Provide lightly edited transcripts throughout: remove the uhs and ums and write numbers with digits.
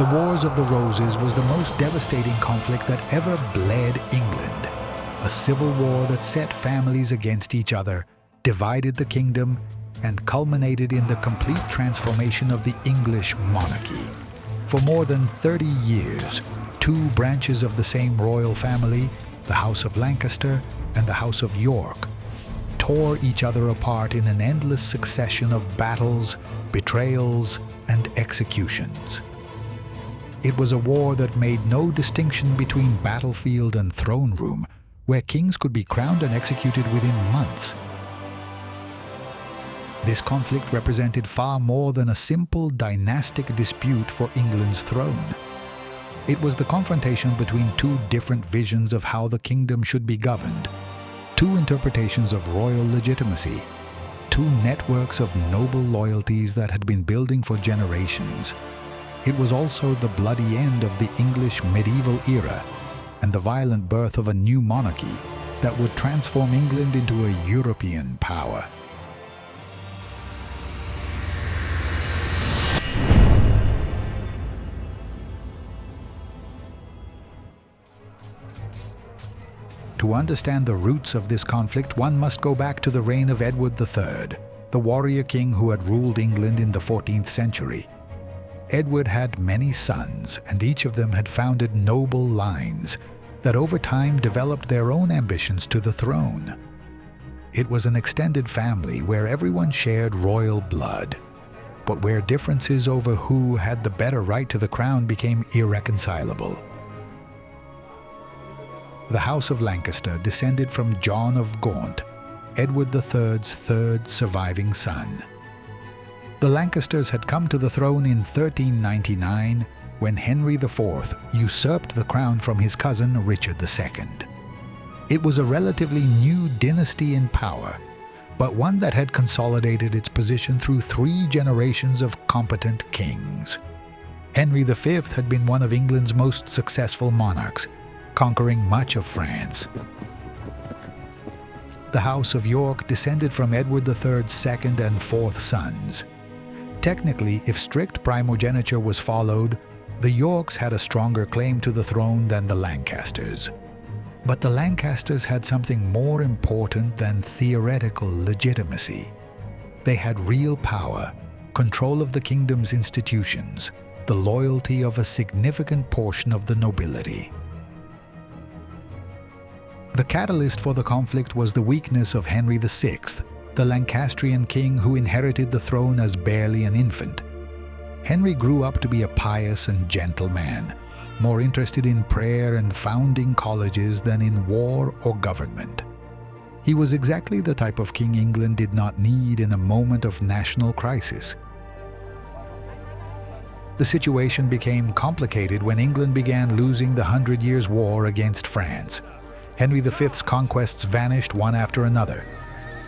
The Wars of the Roses was the most devastating conflict that ever bled England. A civil war that set families against each other, divided the kingdom, and culminated in the complete transformation of the English monarchy. For more than 30 years, two branches of the same royal family, the House of Lancaster and the House of York, tore each other apart in an endless succession of battles, betrayals, and executions. It was a war that made no distinction between battlefield and throne room, where kings could be crowned and executed within months. This conflict represented far more than a simple dynastic dispute for England's throne. It was the confrontation between two different visions of how the kingdom should be governed, two interpretations of royal legitimacy, two networks of noble loyalties that had been building for generations. It was also the bloody end of the English medieval era and the violent birth of a new monarchy that would transform England into a European power. To understand the roots of this conflict, one must go back to the reign of Edward III, the warrior king who had ruled England in the 14th century. Edward had many sons, and each of them had founded noble lines that over time developed their own ambitions to the throne. It was an extended family where everyone shared royal blood, but where differences over who had the better right to the crown became irreconcilable. The House of Lancaster descended from John of Gaunt, Edward III's third surviving son. The Lancasters had come to the throne in 1399 when Henry IV usurped the crown from his cousin Richard II. It was a relatively new dynasty in power, but one that had consolidated its position through 3 generations of competent kings. Henry V had been one of England's most successful monarchs, conquering much of France. The House of York descended from Edward III's second and fourth sons. Technically, if strict primogeniture was followed, the Yorks had a stronger claim to the throne than the Lancasters. But the Lancasters had something more important than theoretical legitimacy. They had real power, control of the kingdom's institutions, the loyalty of a significant portion of the nobility. The catalyst for the conflict was the weakness of Henry VI, the Lancastrian king who inherited the throne as barely an infant. Henry grew up to be a pious and gentle man, more interested in prayer and founding colleges than in war or government. He was exactly the type of king England did not need in a moment of national crisis. The situation became complicated when England began losing the 100 Years' War against France. Henry V's conquests vanished one after another.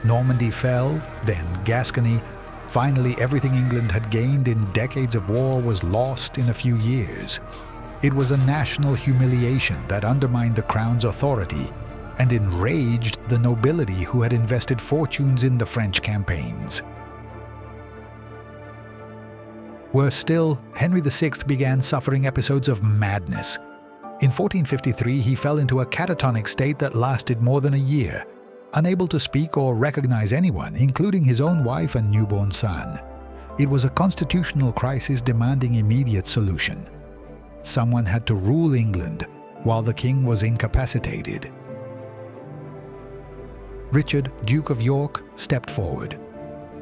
Normandy fell, then Gascony. Finally, everything England had gained in decades of war was lost in a few years. It was a national humiliation that undermined the crown's authority and enraged the nobility who had invested fortunes in the French campaigns. Worse still, Henry VI began suffering episodes of madness. In 1453, he fell into a catatonic state that lasted more than a year, unable to speak or recognize anyone, including his own wife and newborn son. It was a constitutional crisis demanding immediate solution. Someone had to rule England while the king was incapacitated. Richard, Duke of York, stepped forward.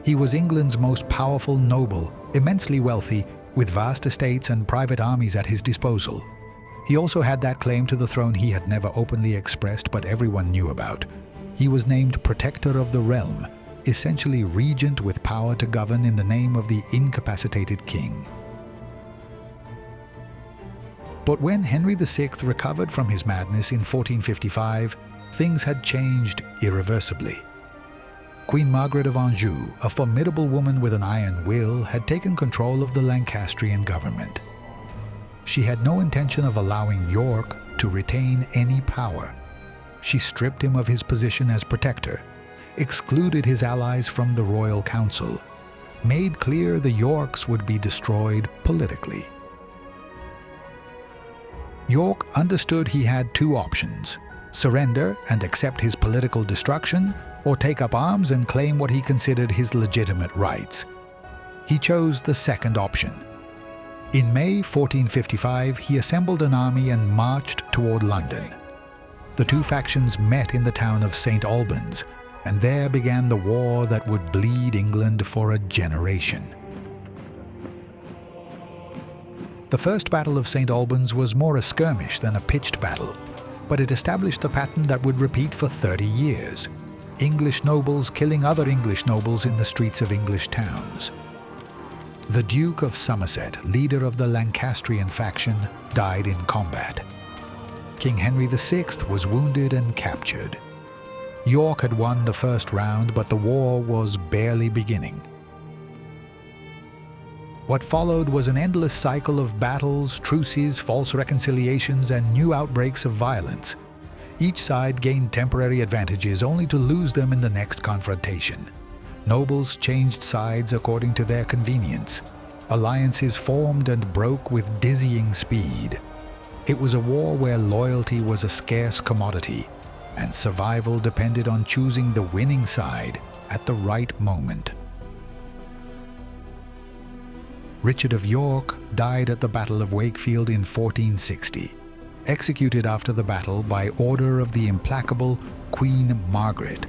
He was England's most powerful noble, immensely wealthy, with vast estates and private armies at his disposal. He also had that claim to the throne he had never openly expressed but everyone knew about. He was named Protector of the Realm, essentially regent with power to govern in the name of the incapacitated king. But when Henry VI recovered from his madness in 1455, things had changed irreversibly. Queen Margaret of Anjou, a formidable woman with an iron will, had taken control of the Lancastrian government. She had no intention of allowing York to retain any power. She stripped him of his position as protector, excluded his allies from the royal council, made clear the Yorks would be destroyed politically. York understood he had two options: surrender and accept his political destruction, or take up arms and claim what he considered his legitimate rights. He chose the second option. In May 1455, he assembled an army and marched toward London. The two factions met in the town of St. Albans, and there began the war that would bleed England for a generation. The First Battle of St. Albans was more a skirmish than a pitched battle, but it established a pattern that would repeat for 30 years. English nobles killing other English nobles in the streets of English towns. The Duke of Somerset, leader of the Lancastrian faction, died in combat. King Henry VI was wounded and captured. York had won the first round, but the war was barely beginning. What followed was an endless cycle of battles, truces, false reconciliations, and new outbreaks of violence. Each side gained temporary advantages only to lose them in the next confrontation. Nobles changed sides according to their convenience. Alliances formed and broke with dizzying speed. It was a war where loyalty was a scarce commodity, and survival depended on choosing the winning side at the right moment. Richard of York died at the Battle of Wakefield in 1460, executed after the battle by order of the implacable Queen Margaret.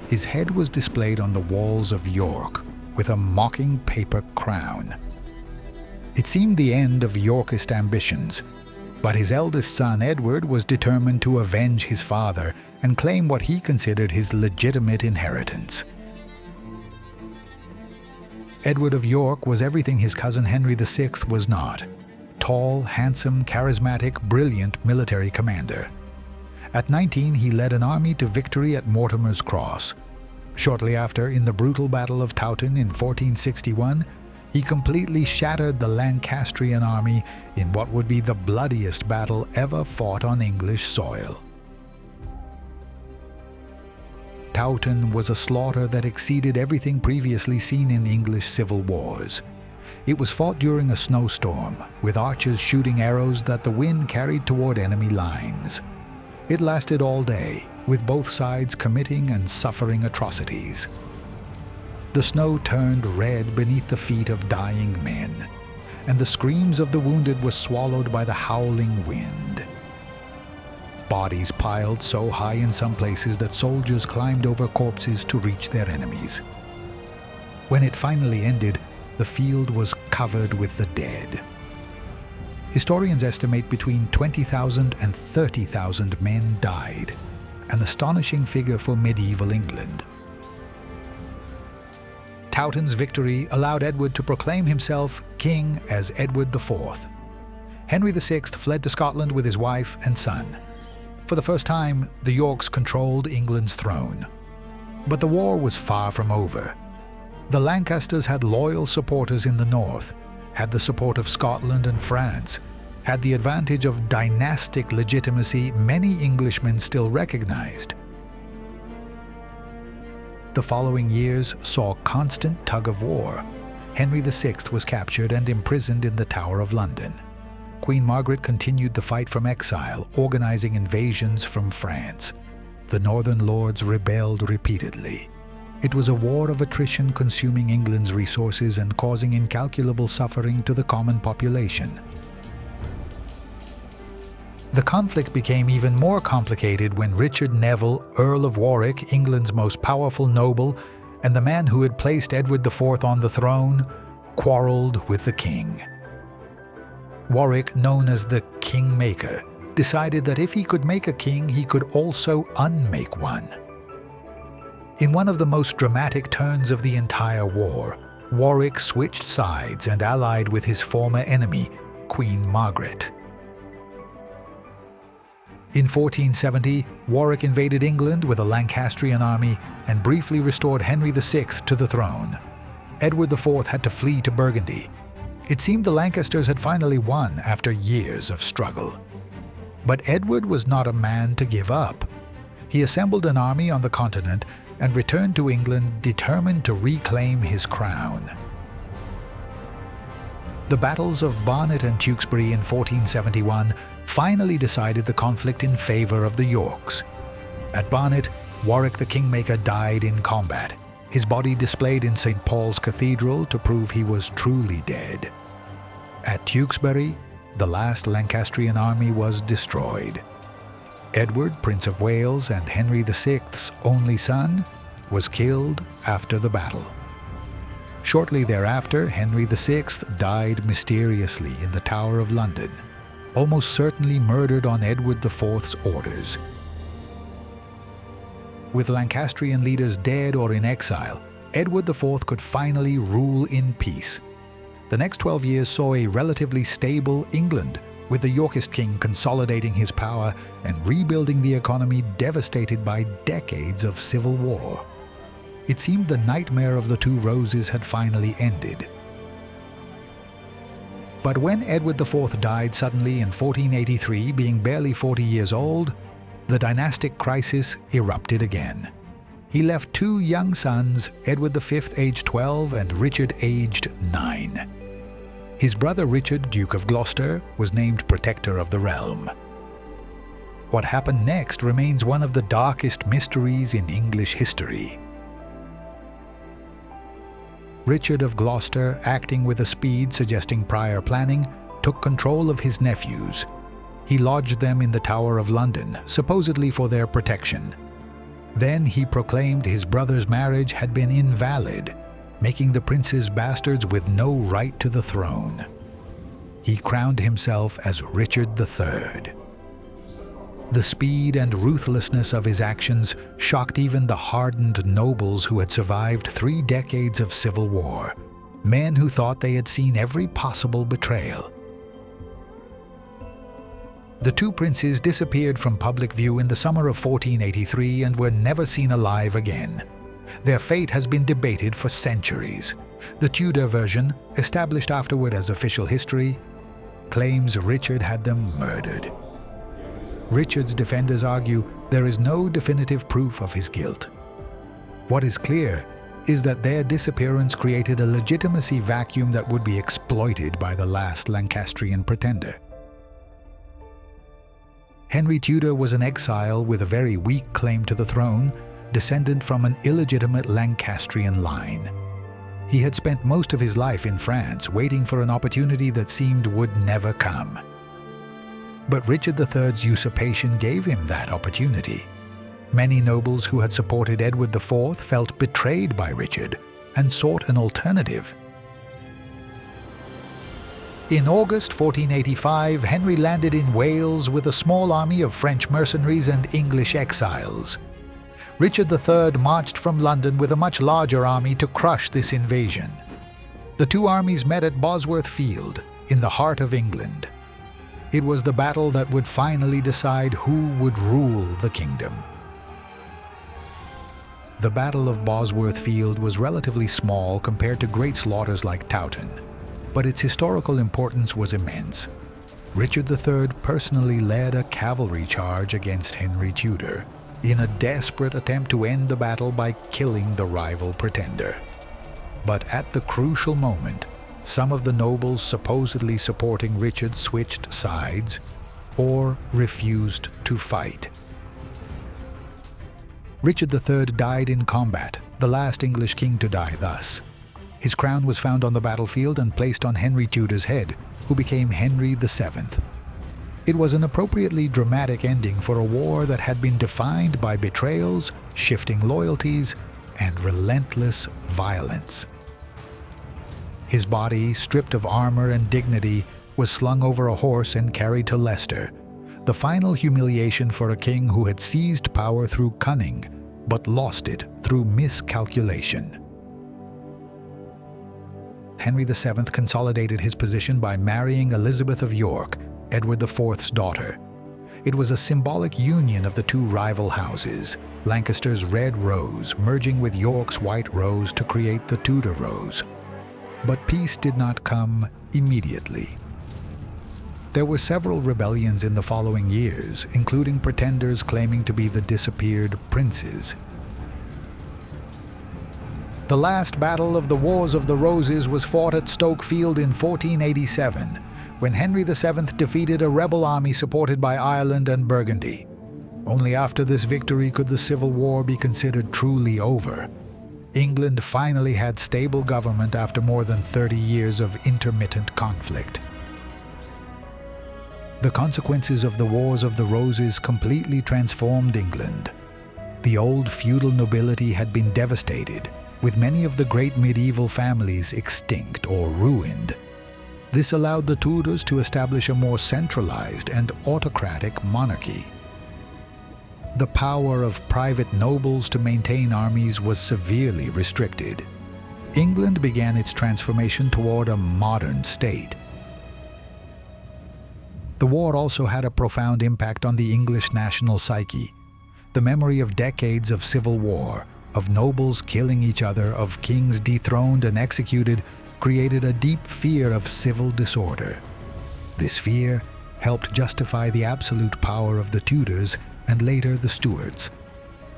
His head was displayed on the walls of York with a mocking paper crown. It seemed the end of Yorkist ambitions, but his eldest son Edward was determined to avenge his father and claim what he considered his legitimate inheritance. Edward of York was everything his cousin Henry VI was not: tall, handsome, charismatic, brilliant military commander. At 19, he led an army to victory at Mortimer's Cross. Shortly after, in the brutal Battle of Towton in 1461, he completely shattered the Lancastrian army in what would be the bloodiest battle ever fought on English soil. Towton was a slaughter that exceeded everything previously seen in English civil wars. It was fought during a snowstorm, with archers shooting arrows that the wind carried toward enemy lines. It lasted all day, with both sides committing and suffering atrocities. The snow turned red beneath the feet of dying men, and the screams of the wounded were swallowed by the howling wind. Bodies piled so high in some places that soldiers climbed over corpses to reach their enemies. When it finally ended, the field was covered with the dead. Historians estimate between 20,000 and 30,000 men died, an astonishing figure for medieval England. Towton's victory allowed Edward to proclaim himself king as Edward IV. Henry VI fled to Scotland with his wife and son. For the first time, the Yorks controlled England's throne. But the war was far from over. The Lancasters had loyal supporters in the north, had the support of Scotland and France, had the advantage of dynastic legitimacy many Englishmen still recognized. The following years saw constant tug-of-war. Henry VI was captured and imprisoned in the Tower of London. Queen Margaret continued the fight from exile, organizing invasions from France. The northern lords rebelled repeatedly. It was a war of attrition, consuming England's resources and causing incalculable suffering to the common population. The conflict became even more complicated when Richard Neville, Earl of Warwick, England's most powerful noble, and the man who had placed Edward IV on the throne, quarreled with the king. Warwick, known as the Kingmaker, decided that if he could make a king, he could also unmake one. In one of the most dramatic turns of the entire war, Warwick switched sides and allied with his former enemy, Queen Margaret. In 1470, Warwick invaded England with a Lancastrian army and briefly restored Henry VI to the throne. Edward IV had to flee to Burgundy. It seemed the Lancasters had finally won after years of struggle. But Edward was not a man to give up. He assembled an army on the continent and returned to England determined to reclaim his crown. The battles of Barnet and Tewkesbury in 1471 finally decided the conflict in favor of the Yorks. At Barnet, Warwick the Kingmaker died in combat, his body displayed in St. Paul's Cathedral to prove he was truly dead. At Tewkesbury, the last Lancastrian army was destroyed. Edward, Prince of Wales and Henry VI's only son, was killed after the battle. Shortly thereafter, Henry VI died mysteriously in the Tower of London, almost certainly murdered on Edward IV's orders. With Lancastrian leaders dead or in exile, Edward IV could finally rule in peace. The next 12 years saw a relatively stable England, with the Yorkist king consolidating his power and rebuilding the economy devastated by decades of civil war. It seemed the nightmare of the Two Roses had finally ended. But when Edward IV died suddenly in 1483, being barely 40 years old, the dynastic crisis erupted again. He left two young sons, Edward V aged 12 and Richard aged 9. His brother Richard, Duke of Gloucester, was named protector of the realm. What happened next remains one of the darkest mysteries in English history. Richard of Gloucester, acting with a speed suggesting prior planning, took control of his nephews. He lodged them in the Tower of London, supposedly for their protection. Then he proclaimed his brother's marriage had been invalid, making the princes bastards with no right to the throne. He crowned himself as Richard III. The speed and ruthlessness of his actions shocked even the hardened nobles who had survived 3 decades of civil war, men who thought they had seen every possible betrayal. The two princes disappeared from public view in the summer of 1483 and were never seen alive again. Their fate has been debated for centuries. The Tudor version, established afterward as official history, claims Richard had them murdered. Richard's defenders argue there is no definitive proof of his guilt. What is clear is that their disappearance created a legitimacy vacuum that would be exploited by the last Lancastrian pretender. Henry Tudor was an exile with a very weak claim to the throne, descendant from an illegitimate Lancastrian line. He had spent most of his life in France, waiting for an opportunity that seemed would never come. But Richard III's usurpation gave him that opportunity. Many nobles who had supported Edward IV felt betrayed by Richard and sought an alternative. In August 1485, Henry landed in Wales with a small army of French mercenaries and English exiles. Richard III marched from London with a much larger army to crush this invasion. The two armies met at Bosworth Field, in the heart of England. It was the battle that would finally decide who would rule the kingdom. The Battle of Bosworth Field was relatively small compared to great slaughters like Towton, but its historical importance was immense. Richard III personally led a cavalry charge against Henry Tudor, in a desperate attempt to end the battle by killing the rival pretender. But at the crucial moment, some of the nobles supposedly supporting Richard switched sides or refused to fight. Richard III died in combat, the last English king to die thus. His crown was found on the battlefield and placed on Henry Tudor's head, who became Henry VII. It was an appropriately dramatic ending for a war that had been defined by betrayals, shifting loyalties, and relentless violence. His body, stripped of armor and dignity, was slung over a horse and carried to Leicester, the final humiliation for a king who had seized power through cunning, but lost it through miscalculation. Henry VII consolidated his position by marrying Elizabeth of York, Edward IV's daughter. It was a symbolic union of the two rival houses, Lancaster's Red Rose merging with York's White Rose to create the Tudor Rose. But peace did not come immediately. There were several rebellions in the following years, including pretenders claiming to be the disappeared princes. The last battle of the Wars of the Roses was fought at Stoke Field in 1487, when Henry VII defeated a rebel army supported by Ireland and Burgundy. Only after this victory could the Civil War be considered truly over. England finally had stable government after more than 30 years of intermittent conflict. The consequences of the Wars of the Roses completely transformed England. The old feudal nobility had been devastated, with many of the great medieval families extinct or ruined. This allowed the Tudors to establish a more centralized and autocratic monarchy. The power of private nobles to maintain armies was severely restricted. England began its transformation toward a modern state. The war also had a profound impact on the English national psyche. The memory of decades of civil war, of nobles killing each other, of kings dethroned and executed, created a deep fear of civil disorder. This fear helped justify the absolute power of the Tudors and later the Stuarts.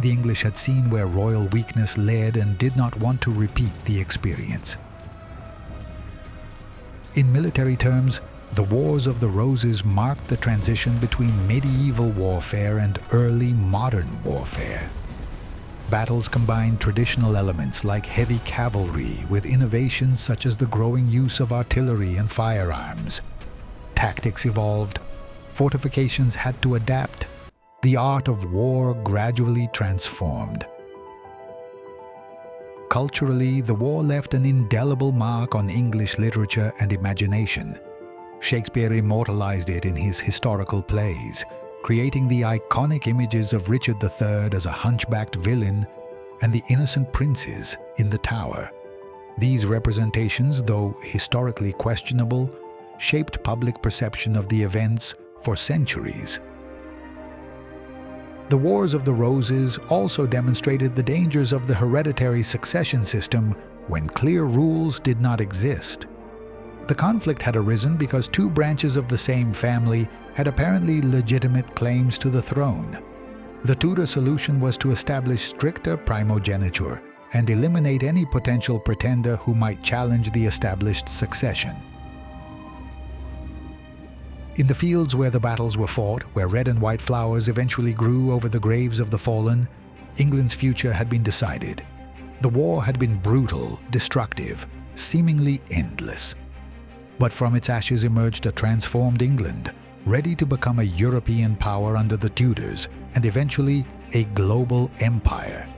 The English had seen where royal weakness led and did not want to repeat the experience. In military terms, the Wars of the Roses marked the transition between medieval warfare and early modern warfare. Battles combined traditional elements like heavy cavalry with innovations such as the growing use of artillery and firearms. Tactics evolved, fortifications had to adapt. The art of war gradually transformed. Culturally, the war left an indelible mark on English literature and imagination. Shakespeare immortalized it in his historical plays, creating the iconic images of Richard III as a hunchbacked villain and the innocent princes in the Tower. These representations, though historically questionable, shaped public perception of the events for centuries. The Wars of the Roses also demonstrated the dangers of the hereditary succession system when clear rules did not exist. The conflict had arisen because two branches of the same family had apparently legitimate claims to the throne. The Tudor solution was to establish stricter primogeniture and eliminate any potential pretender who might challenge the established succession. In the fields where the battles were fought, where red and white flowers eventually grew over the graves of the fallen, England's future had been decided. The war had been brutal, destructive, seemingly endless. But from its ashes emerged a transformed England, ready to become a European power under the Tudors, and eventually a global empire.